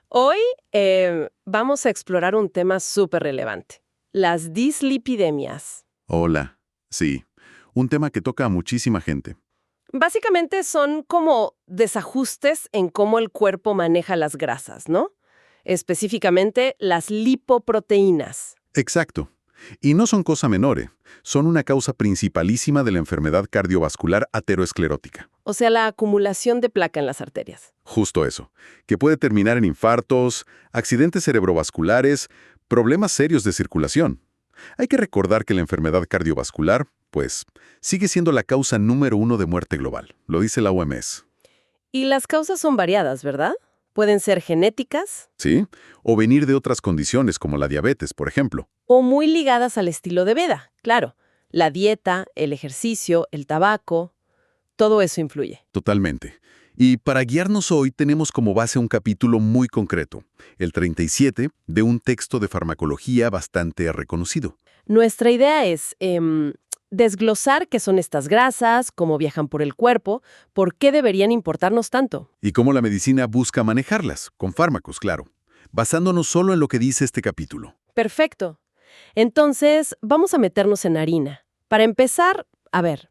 Hoy vamos a explorar un tema súper relevante, las dislipidemias. Hola. Sí, un tema que toca a muchísima gente. Básicamente son como desajustes en cómo el cuerpo maneja las grasas, ¿no? Específicamente las lipoproteínas. Exacto. Y no son cosa menor, son una causa principalísima de la enfermedad cardiovascular ateroesclerótica. O sea, la acumulación de placa en las arterias. Justo eso, que puede terminar en infartos, accidentes cerebrovasculares, problemas serios de circulación. Hay que recordar que la enfermedad cardiovascular, pues, sigue siendo la causa número 1 de muerte global, lo dice la OMS. Y las causas son variadas, ¿verdad? Pueden ser genéticas ¿Sí? O venir de otras condiciones como la diabetes, por ejemplo. o muy ligadas al estilo de vida, claro. La dieta, el ejercicio, el tabaco, todo eso influye. Totalmente. Y para guiarnos hoy tenemos como base un capítulo muy concreto, el 37, de un texto de farmacología bastante reconocido. Nuestra idea es desglosar qué son estas grasas, cómo viajan por el cuerpo, por qué deberían importarnos tanto. Y cómo la medicina busca manejarlas, con fármacos, claro, basándonos solo en lo que dice este capítulo. Perfecto. Entonces, vamos a meternos en harina. Para empezar, a ver,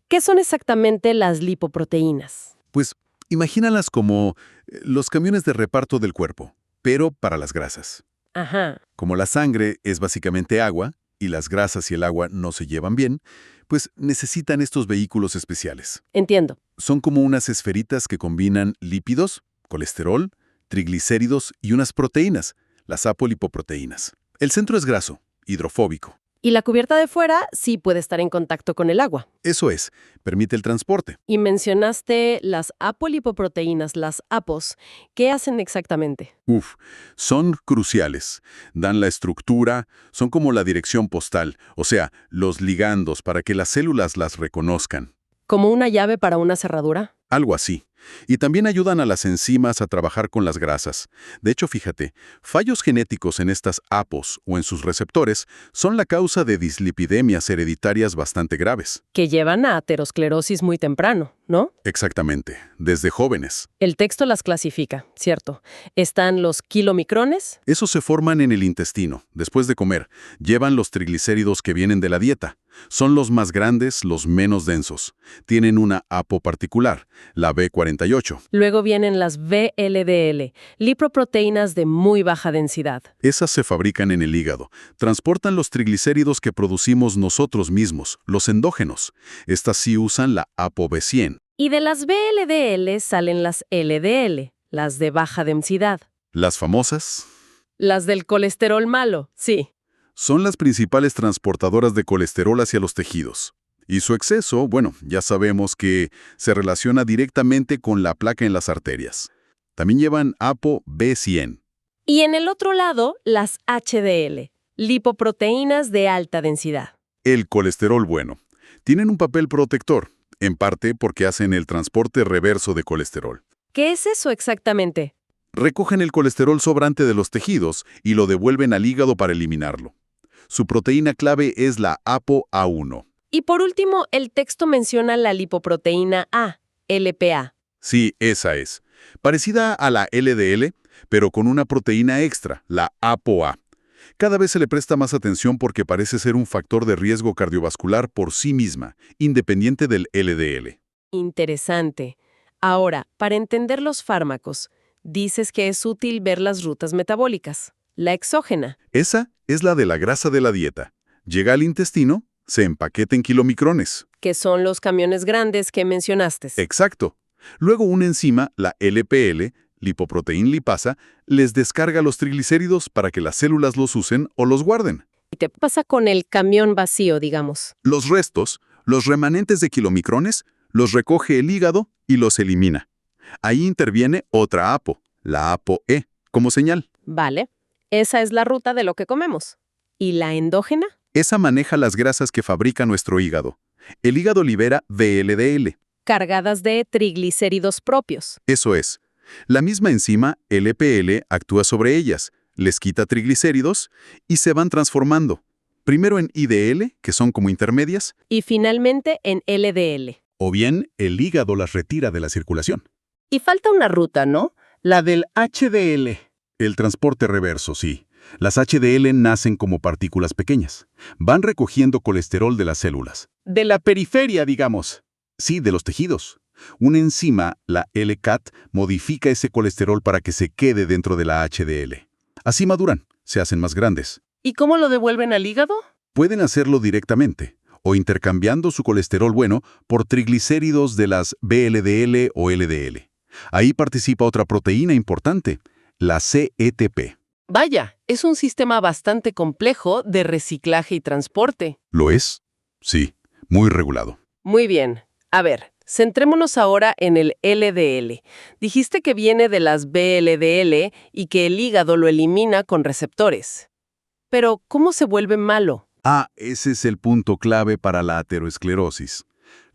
¿qué son exactamente las lipoproteínas? Pues imagínalas como los camiones de reparto del cuerpo, pero para las grasas. Ajá, Como la sangre es básicamente agua, y las grasas y el agua no se llevan bien, pues necesitan estos vehículos especiales. entiendo. Son como unas esferitas que combinan lípidos, colesterol, triglicéridos y unas proteínas, las apolipoproteínas. El centro es graso, hidrofóbico. Y la cubierta de fuera sí puede estar en contacto con el agua. Eso es, permite el transporte. Y mencionaste las apolipoproteínas, las APOS. ¿Qué hacen exactamente? Son cruciales. Dan la estructura, son como la dirección postal, o sea, los ligandos para que las células las reconozcan. ¿Como una llave para una cerradura? Algo así. Y también ayudan a las enzimas a trabajar con las grasas. De hecho, fíjate, fallos genéticos en estas APOs o en sus receptores son la causa de dislipidemias hereditarias bastante graves. Que llevan a aterosclerosis muy temprano, ¿no? Exactamente, desde jóvenes. El texto las clasifica, ¿cierto? Están los kilomicrones, Esos se forman en el intestino, después de comer. Llevan los triglicéridos que vienen de la dieta. Son los más grandes, los menos densos. Tienen una APO particular, la B48. luego vienen las VLDL, lipoproteínas de muy baja densidad. Esas se fabrican en el hígado. Transportan los triglicéridos que producimos nosotros mismos, los endógenos. Estas sí usan la ApoB100. Y de las VLDL salen las LDL, las de baja densidad. Las famosas Las del colesterol malo, sí. son las principales transportadoras de colesterol hacia los tejidos. Y su exceso, bueno, ya sabemos que se relaciona directamente con la placa en las arterias. También llevan ApoB100. Y en el otro lado, las HDL, lipoproteínas de alta densidad. El colesterol bueno. Tienen un papel protector, en parte porque hacen el transporte reverso de colesterol. ¿Qué es eso exactamente? Recogen el colesterol sobrante de los tejidos y lo devuelven al hígado para eliminarlo. Su proteína clave es la ApoA1. Y por último, el texto menciona la lipoproteína A, LPA. Sí, esa es. Parecida a la LDL, pero con una proteína extra, la ApoA. Cada vez se le presta más atención porque parece ser un factor de riesgo cardiovascular por sí misma, independiente del LDL. Interesante. Ahora, para entender los fármacos, dices que es útil ver las rutas metabólicas. La exógena. Esa es la de la grasa de la dieta. Llega al intestino, se empaqueta en kilomicrones. Que son los camiones grandes que mencionaste. Exacto. Luego una enzima, la LPL, lipoproteína lipasa, les descarga los triglicéridos para que las células los usen o los guarden. ¿Y qué pasa con el camión vacío, digamos? Los restos, los remanentes de kilomicrones, los recoge el hígado y los elimina. Ahí interviene otra APO, la ApoE, como señal. Vale, esa es la ruta de lo que comemos. ¿Y la endógena? Esa maneja las grasas que fabrica nuestro hígado. El hígado libera VLDL. Cargadas de triglicéridos propios. Eso es. La misma enzima, LPL, actúa sobre ellas, les quita triglicéridos y se van transformando. Primero en IDL, que son como intermedias, Y finalmente en LDL. o bien el hígado las retira de la circulación. Y falta una ruta, ¿no? La del HDL. El transporte reverso, sí. Las HDL nacen como partículas pequeñas. Van recogiendo colesterol de las células. De la periferia, digamos. Sí, de los tejidos. Una enzima, la LCAT, modifica ese colesterol para que se quede dentro de la HDL. Así maduran, se hacen más grandes. ¿Y cómo lo devuelven al hígado? Pueden hacerlo directamente, o intercambiando su colesterol bueno por triglicéridos de las VLDL o LDL. Ahí participa otra proteína importante, la CETP. Vaya, es un sistema bastante complejo de reciclaje y transporte. ¿Lo es? Sí, muy regulado. Muy bien. A ver, centrémonos ahora en el LDL. Dijiste que viene de las VLDL y que el hígado lo elimina con receptores. Pero, ¿cómo se vuelve malo? Ese es el punto clave para la aterosclerosis.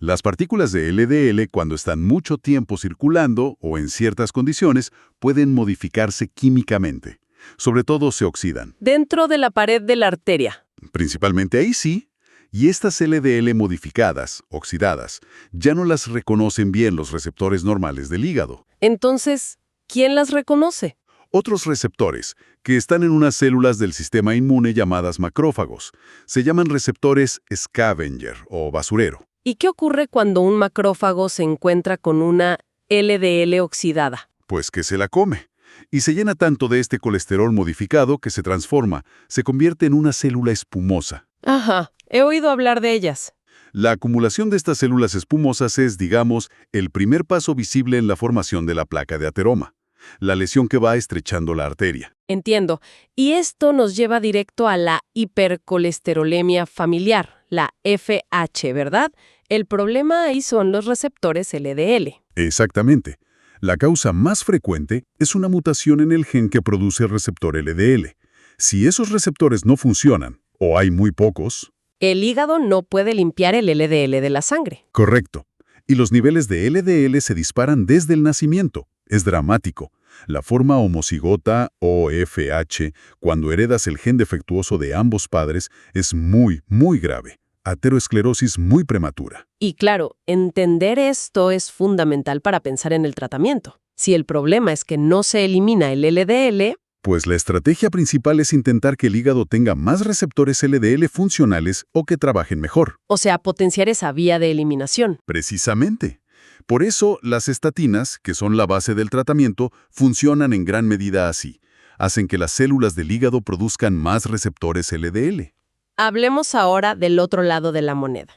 Las partículas de LDL, cuando están mucho tiempo circulando o en ciertas condiciones, pueden modificarse químicamente. Sobre todo se oxidan. Dentro de la pared de la arteria. Principalmente ahí sí. Y estas LDL modificadas, oxidadas, ya no las reconocen bien los receptores normales del hígado. Entonces, ¿quién las reconoce? Otros receptores, que están en unas células del sistema inmune llamadas macrófagos, se llaman receptores scavenger o basurero. ¿Y qué ocurre cuando un macrófago se encuentra con una LDL oxidada? Pues que se la come. Y se llena tanto de este colesterol modificado que se transforma, se convierte en una célula espumosa. Ajá, he oído hablar de ellas. La acumulación de estas células espumosas es, digamos, el primer paso visible en la formación de la placa de ateroma, la lesión que va estrechando la arteria. Entiendo. Y esto nos lleva directo a la hipercolesterolemia familiar, la FH, ¿verdad? El problema ahí son los receptores LDL. Exactamente. La causa más frecuente es una mutación en el gen que produce el receptor LDL. Si esos receptores no funcionan, o hay muy pocos... El hígado no puede limpiar el LDL de la sangre. Correcto. Y los niveles de LDL se disparan desde el nacimiento. Es dramático. La forma homocigota, o FH, cuando heredas el gen defectuoso de ambos padres, es muy, muy grave. Aterosclerosis muy prematura. Y claro, entender esto es fundamental para pensar en el tratamiento. Si el problema es que no se elimina el LDL... Pues la estrategia principal es intentar que el hígado tenga más receptores LDL funcionales o que trabajen mejor. O sea, potenciar esa vía de eliminación. Precisamente. Por eso, las estatinas, que son la base del tratamiento, funcionan en gran medida así. Hacen que las células del hígado produzcan más receptores LDL. Hablemos ahora del otro lado de la moneda.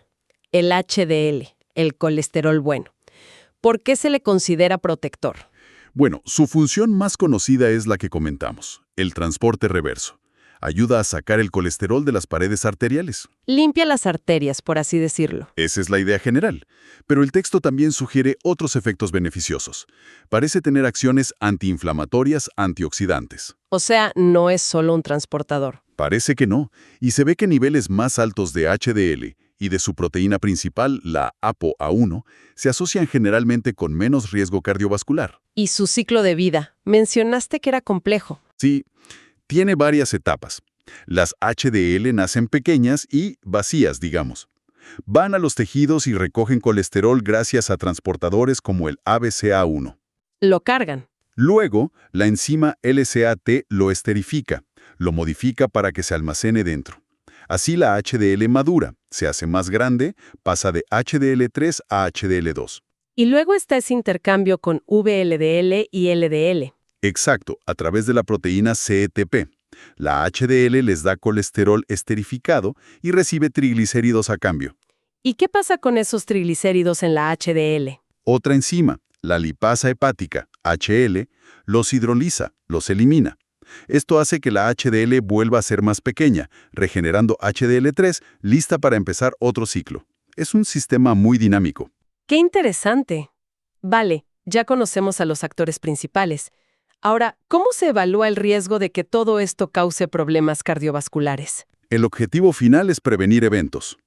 El HDL, el colesterol bueno. ¿Por qué se le considera protector? Bueno, su función más conocida es la que comentamos, el transporte reverso. Ayuda a sacar el colesterol de las paredes arteriales. Limpia las arterias, por así decirlo. Esa es la idea general. Pero el texto también sugiere otros efectos beneficiosos. Parece tener acciones antiinflamatorias, antioxidantes. O sea, no es solo un transportador. Parece que no, y se ve que niveles más altos de HDL y de su proteína principal, la ApoA1, se asocian generalmente con menos riesgo cardiovascular. Y su ciclo de vida. Mencionaste que era complejo. Sí, tiene varias etapas. Las HDL nacen pequeñas y vacías, digamos. Van a los tejidos y recogen colesterol gracias a transportadores como el ABCA1. Lo cargan. Luego, la enzima LCAT lo esterifica, lo modifica para que se almacene dentro. Así la HDL madura, se hace más grande, pasa de HDL3 a HDL2. Y luego está ese intercambio con VLDL y LDL. Exacto, a través de la proteína CETP. La HDL les da colesterol esterificado y recibe triglicéridos a cambio. ¿Y qué pasa con esos triglicéridos en la HDL? Otra enzima, la lipasa hepática, HL, los hidroliza, los elimina. Esto hace que la HDL vuelva a ser más pequeña, regenerando HDL3, lista para empezar otro ciclo. Es un sistema muy dinámico. ¡Qué interesante! Vale, ya conocemos a los actores principales. Ahora, ¿cómo se evalúa el riesgo de que todo esto cause problemas cardiovasculares? El objetivo final es prevenir eventos.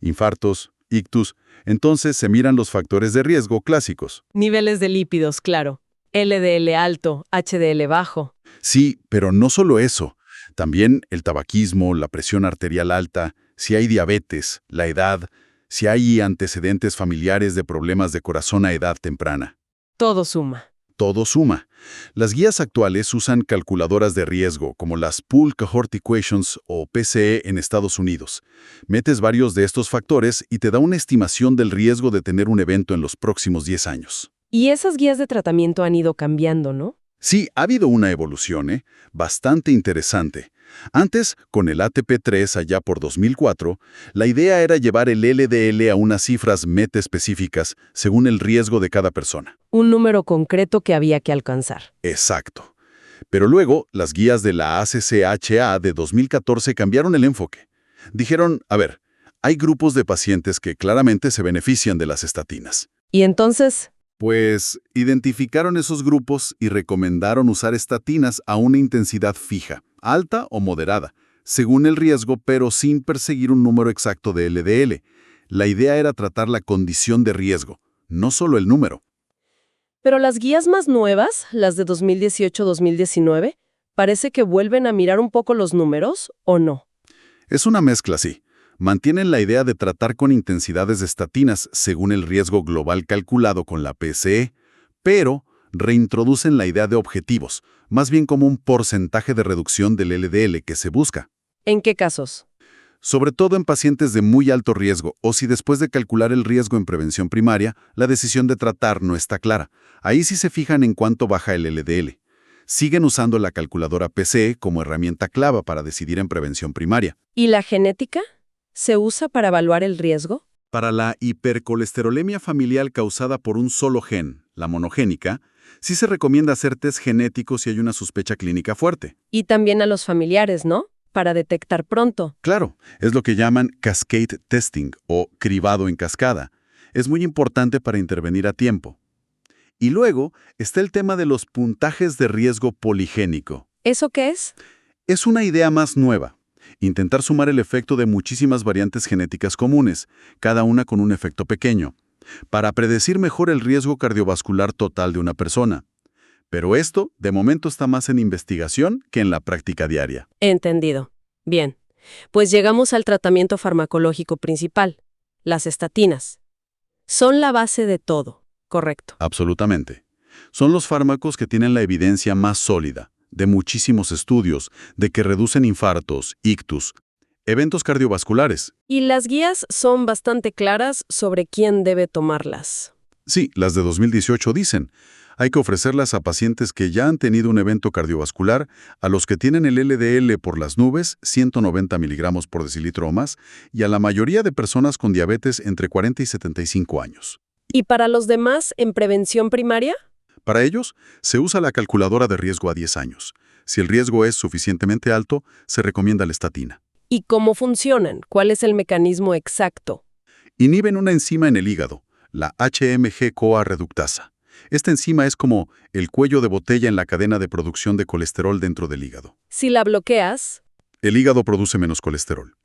Infartos, ictus, entonces se miran los factores de riesgo clásicos. Niveles de lípidos, claro. LDL alto, HDL bajo. Sí, pero no solo eso. También el tabaquismo, la presión arterial alta, si hay diabetes, la edad, si hay antecedentes familiares de problemas de corazón a edad temprana. Todo suma. todo suma. Las guías actuales usan calculadoras de riesgo, como las Pooled Cohort Equations o PCE en Estados Unidos. Metes varios de estos factores y te da una estimación del riesgo de tener un evento en los próximos 10 años. Y esas guías de tratamiento han ido cambiando, ¿no? Sí, ha habido una evolución, bastante interesante. Antes, con el ATP3 allá por 2004, la idea era llevar el LDL a unas cifras meta específicas según el riesgo de cada persona. Un número concreto que había que alcanzar. Exacto. Pero luego, las guías de la ACCHA de 2014 cambiaron el enfoque. Dijeron, a ver, hay grupos de pacientes que claramente se benefician de las estatinas. Y entonces, Pues identificaron esos grupos y recomendaron usar estatinas a una intensidad fija, alta o moderada, según el riesgo, pero sin perseguir un número exacto de LDL. La idea era tratar la condición de riesgo, no solo el número. pero las guías más nuevas, las de 2018-2019, parece que vuelven a mirar un poco los números, ¿o no? Es una mezcla, sí. Mantienen la idea de tratar con intensidades de estatinas según el riesgo global calculado con la PCE, pero reintroducen la idea de objetivos, más bien como un porcentaje de reducción del LDL que se busca. ¿En qué casos? Sobre todo en pacientes de muy alto riesgo o si después de calcular el riesgo en prevención primaria, la decisión de tratar no está clara. Ahí sí se fijan en cuánto baja el LDL. Siguen usando la calculadora PCE como herramienta clave para decidir en prevención primaria. ¿Y la genética? ¿Se usa para evaluar el riesgo? Para la hipercolesterolemia familiar causada por un solo gen, la monogénica, sí se recomienda hacer test genéticos si hay una sospecha clínica fuerte. Y también a los familiares, ¿no? Para detectar pronto. Claro, es lo que llaman cascade testing o cribado en cascada. Es muy importante para intervenir a tiempo. Y luego está el tema de los puntajes de riesgo poligénico. ¿Eso qué es? Es una idea más nueva. Intentar sumar el efecto de muchísimas variantes genéticas comunes, cada una con un efecto pequeño, para predecir mejor el riesgo cardiovascular total de una persona. Pero esto, de momento, está más en investigación que en la práctica diaria. Entendido. Bien. Pues llegamos al tratamiento farmacológico principal, las estatinas. Son la base de todo, ¿correcto? Absolutamente. Son los fármacos que tienen la evidencia más sólida, de muchísimos estudios, de que reducen infartos, ictus, eventos cardiovasculares. Y las guías son bastante claras sobre quién debe tomarlas. Sí, las de 2018 dicen, hay que ofrecerlas a pacientes que ya han tenido un evento cardiovascular, a los que tienen el LDL por las nubes, 190 miligramos por decilitro o más, y a la mayoría de personas con diabetes entre 40 y 75 años. ¿Y para los demás en prevención primaria? Para ellos, se usa la calculadora de riesgo a 10 años. Si el riesgo es suficientemente alto, se recomienda la estatina. ¿Y cómo funcionan? ¿Cuál es el mecanismo exacto? Inhiben una enzima en el hígado, la HMG-CoA reductasa. Esta enzima es como el cuello de botella en la cadena de producción de colesterol dentro del hígado. Si la bloqueas, El hígado produce menos colesterol.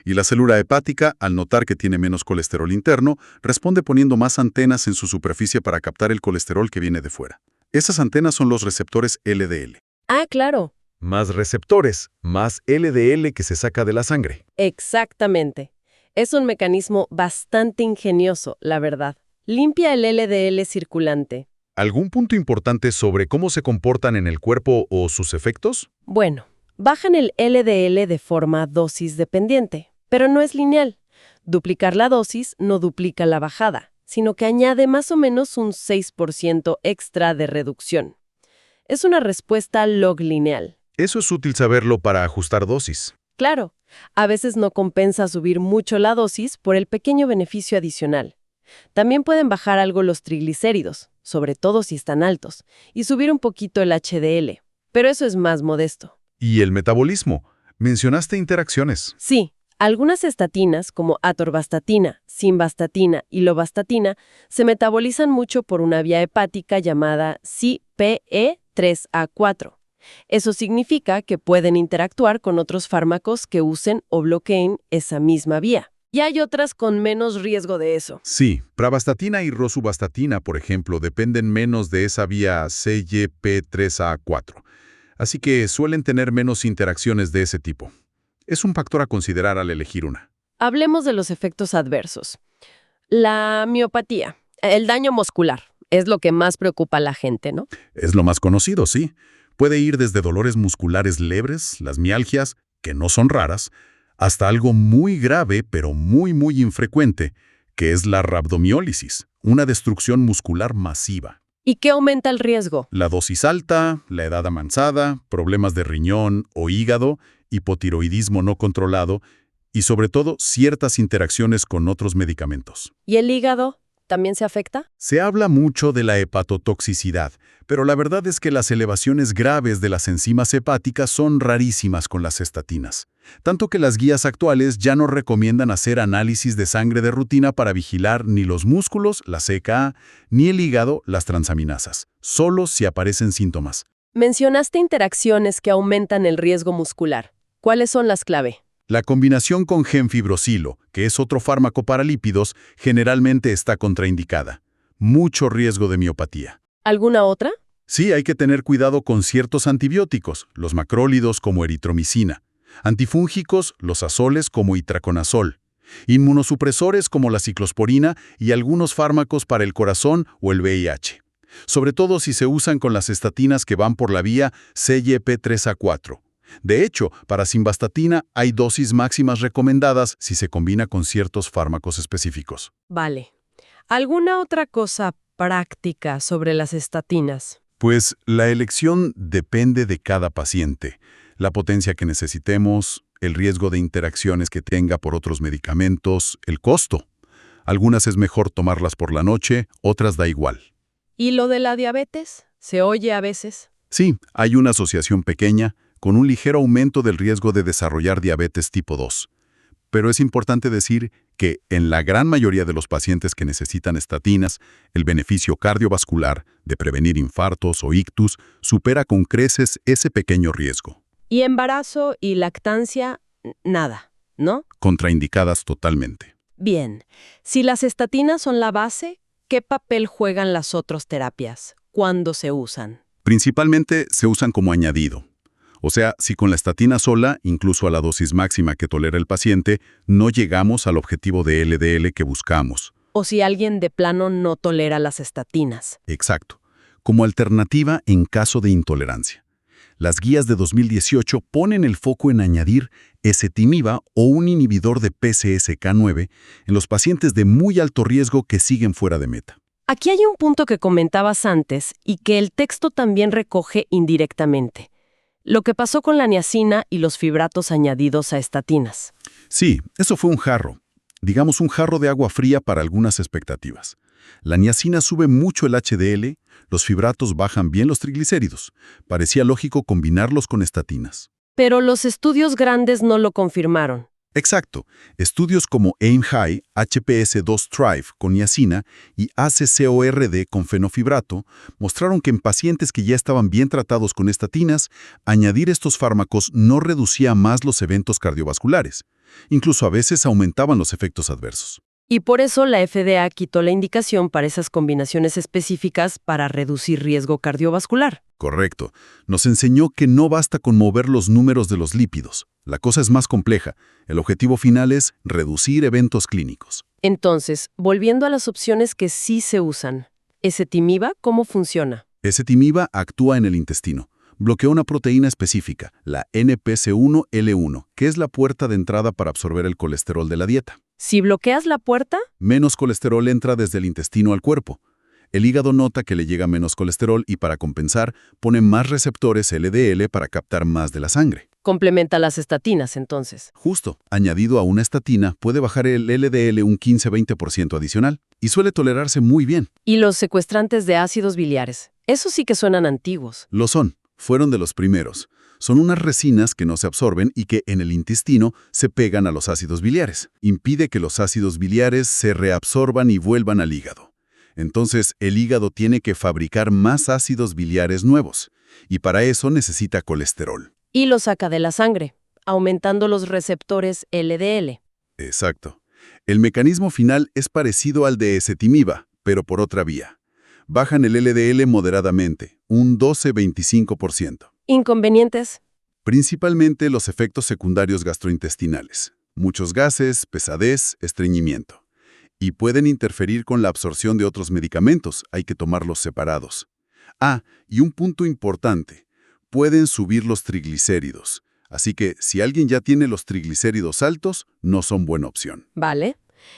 Y la célula hepática, al notar que tiene menos colesterol interno, responde poniendo más antenas en su superficie para captar el colesterol que viene de fuera. Esas antenas son los receptores LDL. ah, claro, Más receptores, más LDL que se saca de la sangre. exactamente. Es un mecanismo bastante ingenioso, la verdad. Limpia el LDL circulante. ¿Algún punto importante sobre cómo se comportan en el cuerpo o sus efectos? Bueno, bajan el LDL de forma dosis dependiente, pero no es lineal. Duplicar la dosis no duplica la bajada, sino que añade más o menos un 6% extra de reducción. Es una respuesta log lineal. Eso es útil saberlo para ajustar dosis. Claro, a veces no compensa subir mucho la dosis por el pequeño beneficio adicional. También pueden bajar algo los triglicéridos, sobre todo si están altos, y subir un poquito el HDL, pero eso es más modesto. ¿Y el metabolismo? Mencionaste interacciones. Sí, algunas estatinas, como atorvastatina, simvastatina y lovastatina, se metabolizan mucho por una vía hepática llamada CPE3A4. Eso significa que pueden interactuar con otros fármacos que usen o bloqueen esa misma vía. Y hay otras con menos riesgo de eso. Sí, pravastatina y rosuvastatina, por ejemplo, dependen menos de esa vía CYP3A4. Así que suelen tener menos interacciones de ese tipo. Es un factor a considerar al elegir una. Hablemos de los efectos adversos. La miopatía, el daño muscular, Es lo que más preocupa a la gente, ¿no? Es lo más conocido, sí. Puede ir desde dolores musculares leves, las mialgias, que no son raras, hasta algo muy grave, pero muy infrecuente, que es la rhabdomiólisis, una destrucción muscular masiva. ¿Y qué aumenta el riesgo? La dosis alta, la edad avanzada, problemas de riñón o hígado, hipotiroidismo no controlado y sobre todo ciertas interacciones con otros medicamentos. ¿Y el hígado también se afecta? Se habla mucho de la hepatotoxicidad, pero la verdad es que las elevaciones graves de las enzimas hepáticas son rarísimas con las estatinas. Tanto que las guías actuales ya no recomiendan hacer análisis de sangre de rutina para vigilar ni los músculos, la CKA, ni el hígado, las transaminasas, solo si aparecen síntomas. Mencionaste interacciones que aumentan el riesgo muscular. ¿Cuáles son las clave? La combinación con gemfibrosilo, que es otro fármaco para lípidos, generalmente está contraindicada. Mucho riesgo de miopatía. ¿Alguna otra? Sí, hay que tener cuidado con ciertos antibióticos, los macrólidos como eritromicina, antifúngicos, los azoles como itraconazol, inmunosupresores como la ciclosporina y algunos fármacos para el corazón o el VIH. Sobre todo si se usan con las estatinas que van por la vía CYP3A4. De hecho, para simvastatina hay dosis máximas recomendadas si se combina con ciertos fármacos específicos. Vale. ¿Alguna otra cosa práctica sobre las estatinas? Pues la elección depende de cada paciente. La potencia que necesitemos, el riesgo de interacciones que tenga por otros medicamentos, el costo. Algunas es mejor tomarlas por la noche, otras da igual. ¿Y lo de la diabetes? ¿Se oye a veces? Sí, hay una asociación pequeña con un ligero aumento del riesgo de desarrollar diabetes tipo 2. Pero es importante decir que en la gran mayoría de los pacientes que necesitan estatinas, el beneficio cardiovascular de prevenir infartos o ictus supera con creces ese pequeño riesgo. Y embarazo y lactancia, nada, ¿no? Contraindicadas totalmente. Bien. Si las estatinas son la base, ¿qué papel juegan las otras terapias? ¿Cuándo se usan? Principalmente se usan como añadido. O sea, si con la estatina sola, incluso a la dosis máxima que tolera el paciente, no llegamos al objetivo de LDL que buscamos. O si alguien de plano no tolera las estatinas. Exacto. Como alternativa en caso de intolerancia. Las guías de 2018 ponen el foco en añadir ezetimiba o un inhibidor de PCSK9 en los pacientes de muy alto riesgo que siguen fuera de meta. Aquí hay un punto que comentabas antes y que el texto también recoge indirectamente. Lo que pasó con la niacina y los fibratos añadidos a estatinas. Sí, eso fue un jarro. Digamos un jarro de agua fría para algunas expectativas. La niacina sube mucho el HDL, los fibratos bajan bien los triglicéridos. Parecía lógico combinarlos con estatinas. Pero los estudios grandes no lo confirmaron. Exacto. Estudios como AIM-HIGH, HPS-2 Thrive con niacina y ACCORD con fenofibrato mostraron que en pacientes que ya estaban bien tratados con estatinas, añadir estos fármacos no reducía más los eventos cardiovasculares. Incluso a veces aumentaban los efectos adversos. Y por eso la FDA quitó la indicación para esas combinaciones específicas para reducir riesgo cardiovascular. Correcto. Nos enseñó que no basta con mover los números de los lípidos. La cosa es más compleja. El objetivo final es reducir eventos clínicos. Entonces, volviendo a las opciones que sí se usan, ¿ezetimiba cómo funciona? Ezetimiba actúa en el intestino. Bloquea una proteína específica, la NPC1L1, que es la puerta de entrada para absorber el colesterol de la dieta. Si bloqueas la puerta, Menos colesterol entra desde el intestino al cuerpo. El hígado nota que le llega menos colesterol y para compensar pone más receptores LDL para captar más de la sangre. complementa las estatinas entonces. Justo, añadido a una estatina puede bajar el LDL un 15-20% adicional y suele tolerarse muy bien. Y los secuestrantes de ácidos biliares, esos sí que suenan antiguos. Lo son, fueron de los primeros. Son unas resinas que no se absorben y que en el intestino se pegan a los ácidos biliares. Impide que los ácidos biliares se reabsorban y vuelvan al hígado. Entonces, el hígado tiene que fabricar más ácidos biliares nuevos, y para eso necesita colesterol. Y lo saca de la sangre, aumentando los receptores LDL. Exacto. El mecanismo final es parecido al de ezetimiba, pero por otra vía. Bajan el LDL moderadamente, un 12-25%. ¿Inconvenientes? Principalmente los efectos secundarios gastrointestinales. Muchos gases, pesadez, estreñimiento. Y pueden interferir con la absorción de otros medicamentos, hay que tomarlos separados. Ah, y un punto importante, pueden subir los triglicéridos. Así que si alguien ya tiene los triglicéridos altos, no son buena opción. Vale.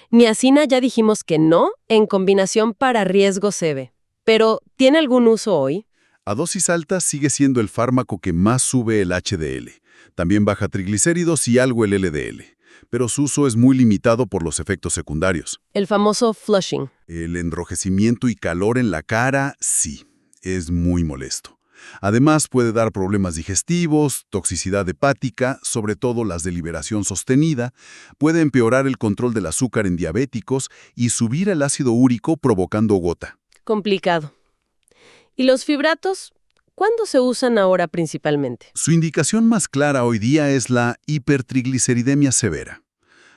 Niacina ya dijimos que no, en combinación para riesgo CV. Pero, ¿tiene algún uso hoy? A dosis altas sigue siendo el fármaco que más sube el HDL. También baja triglicéridos y algo el LDL. Pero su uso es muy limitado por los efectos secundarios. El famoso flushing. El enrojecimiento y calor en la cara, sí, es muy molesto. Además, puede dar problemas digestivos, toxicidad hepática, sobre todo las de liberación sostenida, puede empeorar el control del azúcar en diabéticos y subir el ácido úrico provocando gota. Complicado. ¿Y los fibratos? ¿Cuándo se usan ahora principalmente? Su indicación más clara hoy día es la hipertrigliceridemia severa.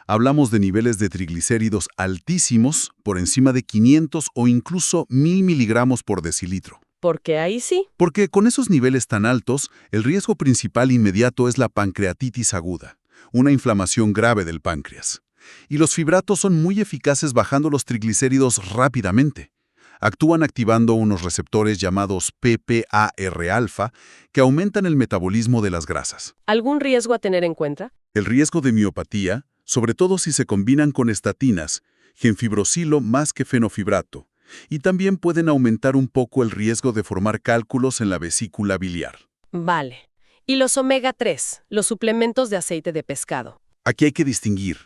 Hablamos de niveles de triglicéridos altísimos, por encima de 500 o incluso 1000 miligramos por decilitro. Porque ahí sí. Porque con esos niveles tan altos, el riesgo principal inmediato es la pancreatitis aguda, una inflamación grave del páncreas. Y los fibratos son muy eficaces bajando los triglicéridos rápidamente. Actúan activando unos receptores llamados PPAR-alfa que aumentan el metabolismo de las grasas. ¿Algún riesgo a tener en cuenta? El riesgo de miopatía, sobre todo si se combinan con estatinas, gemfibrosilo más que fenofibrato, y también pueden aumentar un poco el riesgo de formar cálculos en la vesícula biliar. Vale. ¿Y los omega 3, los suplementos de aceite de pescado? Aquí hay que distinguir.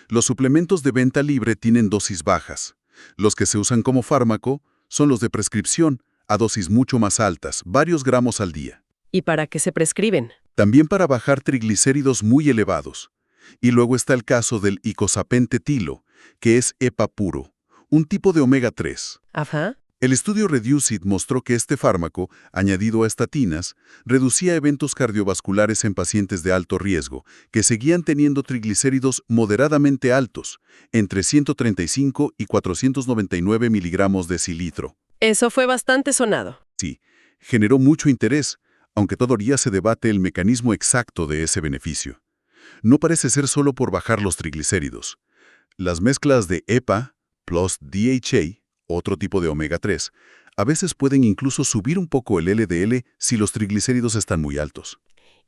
Los suplementos de venta libre tienen dosis bajas. Los que se usan como fármaco son los de prescripción, a dosis mucho más altas, varios gramos al día. ¿Y para qué se prescriben? También para bajar triglicéridos muy elevados. Y luego está el caso del icosapent-etilo, que es EPA puro, un tipo de omega 3. Ajá. El estudio REDUCE-IT mostró que este fármaco, añadido a estatinas, reducía eventos cardiovasculares en pacientes de alto riesgo, que seguían teniendo triglicéridos moderadamente altos, entre 135 y 499 miligramos decilitro. Eso fue bastante sonado. Sí, generó mucho interés, aunque todavía se debate el mecanismo exacto de ese beneficio. No parece ser solo por bajar los triglicéridos. Las mezclas de EPA plus DHA, otro tipo de omega 3, a veces pueden incluso subir un poco el LDL si los triglicéridos están muy altos.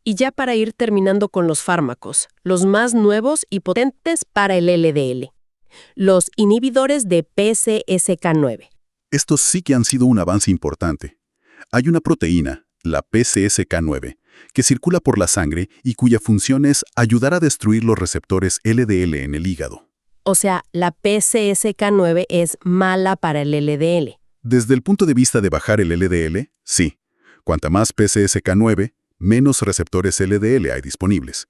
Y ya para ir terminando con los fármacos, los más nuevos y potentes para el LDL. Los inhibidores de PCSK9. Estos sí que han sido un avance importante. Hay una proteína, la PCSK9, que circula por la sangre y cuya función es ayudar a destruir los receptores LDL en el hígado. O sea, la PCSK9 es mala para el LDL. Desde el punto de vista de bajar el LDL, sí. Cuanta más PCSK9, menos receptores LDL hay disponibles.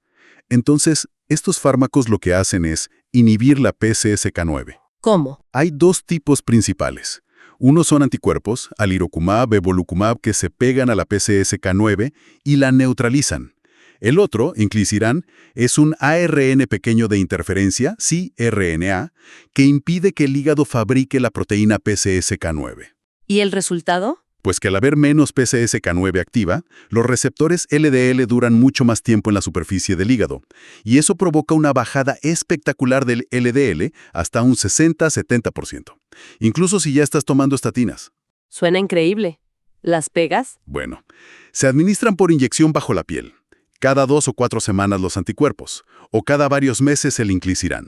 Entonces, estos fármacos lo que hacen es inhibir la PCSK9. ¿Cómo? Hay dos tipos principales. Unos son anticuerpos, alirocumab, evolucumab, que se pegan a la PCSK9 y la neutralizan. El otro, inclisiran, es un ARN pequeño de interferencia, cRNA, que impide que el hígado fabrique la proteína PCSK9. ¿Y el resultado? Pues que al haber menos PCSK9 activa, los receptores LDL duran mucho más tiempo en la superficie del hígado, y eso provoca una bajada espectacular del LDL hasta un 60-70%, incluso si ya estás tomando estatinas. Suena increíble. ¿Las pegas? Bueno, se administran por inyección bajo la piel. Cada 2 o 4 semanas los anticuerpos, o cada varios meses el inclisiran.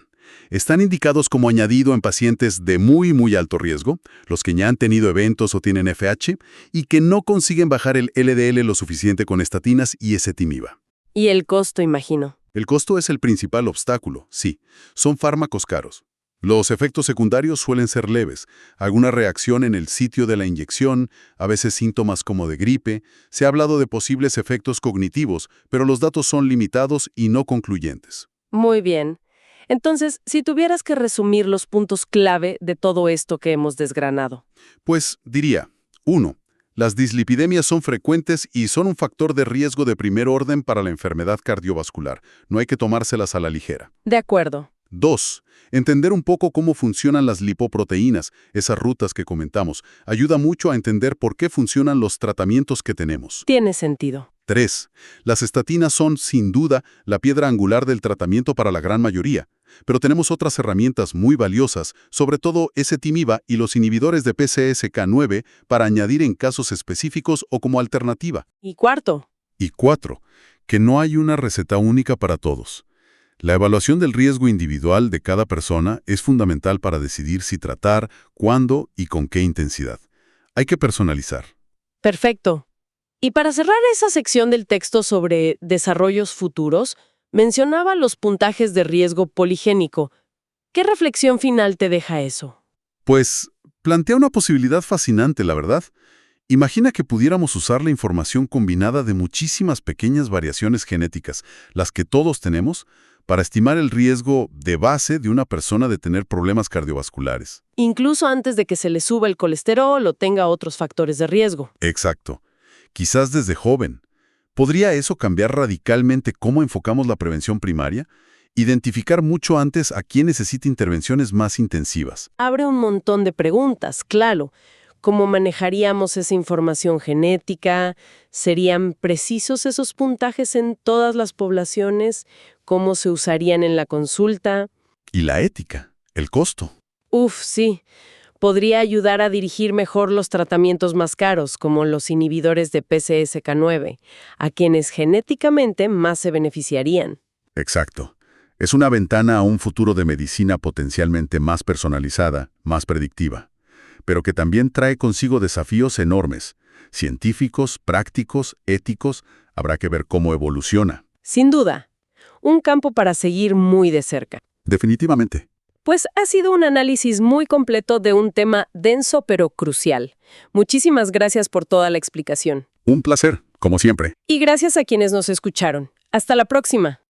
Están indicados como añadido en pacientes de muy alto riesgo, los que ya han tenido eventos o tienen FH, y que no consiguen bajar el LDL lo suficiente con estatinas y ezetimiba. Y el costo, imagino. El costo es el principal obstáculo, sí. Son fármacos caros. Los efectos secundarios suelen ser leves, alguna reacción en el sitio de la inyección, a veces síntomas como de gripe. Se ha hablado de posibles efectos cognitivos, pero los datos son limitados y no concluyentes. Muy bien. Entonces, si tuvieras que resumir los puntos clave de todo esto que hemos desgranado. Pues diría, 1. Las dislipidemias son frecuentes y son un factor de riesgo de primer orden para la enfermedad cardiovascular. No hay que tomárselas a la ligera. De acuerdo. 2. Entender un poco cómo funcionan las lipoproteínas, esas rutas que comentamos, ayuda mucho a entender por qué funcionan los tratamientos que tenemos. Tiene sentido. 3. Las estatinas son, sin duda, la piedra angular del tratamiento para la gran mayoría, pero tenemos otras herramientas muy valiosas, sobre todo ezetimiba y los inhibidores de PCSK9 para añadir en casos específicos o como alternativa. Y cuarto, Y 4. Que no hay una receta única para todos. La evaluación del riesgo individual de cada persona es fundamental para decidir si tratar, cuándo y con qué intensidad. Hay que personalizar. perfecto. Y para cerrar esa sección del texto sobre desarrollos futuros, mencionaba los puntajes de riesgo poligénico. ¿Qué reflexión final te deja eso? Pues, plantea una posibilidad fascinante, la verdad. Imagina que pudiéramos usar la información combinada de muchísimas pequeñas variaciones genéticas, las que todos tenemos, para estimar el riesgo de base de una persona de tener problemas cardiovasculares. Incluso antes de que se le suba el colesterol o tenga otros factores de riesgo. Exacto. Quizás desde joven. ¿Podría eso cambiar radicalmente cómo enfocamos la prevención primaria? Identificar mucho antes a quién necesita intervenciones más intensivas. Abre un montón de preguntas, claro. ¿Cómo manejaríamos esa información genética? ¿Serían precisos esos puntajes en todas las poblaciones? ¿Cómo se usarían en la consulta? Y la ética, el costo. Uf, sí. Podría ayudar a dirigir mejor los tratamientos más caros, como los inhibidores de PCSK9, a quienes genéticamente más se beneficiarían. Exacto. Es una ventana a un futuro de medicina potencialmente más personalizada, más predictiva, pero que también trae consigo desafíos enormes, científicos, prácticos, éticos. Habrá que ver cómo evoluciona. Sin duda, un campo para seguir muy de cerca. Definitivamente. Pues ha sido un análisis muy completo de un tema denso pero crucial. Muchísimas gracias por toda la explicación. Un placer, como siempre. Y gracias a quienes nos escucharon. Hasta la próxima.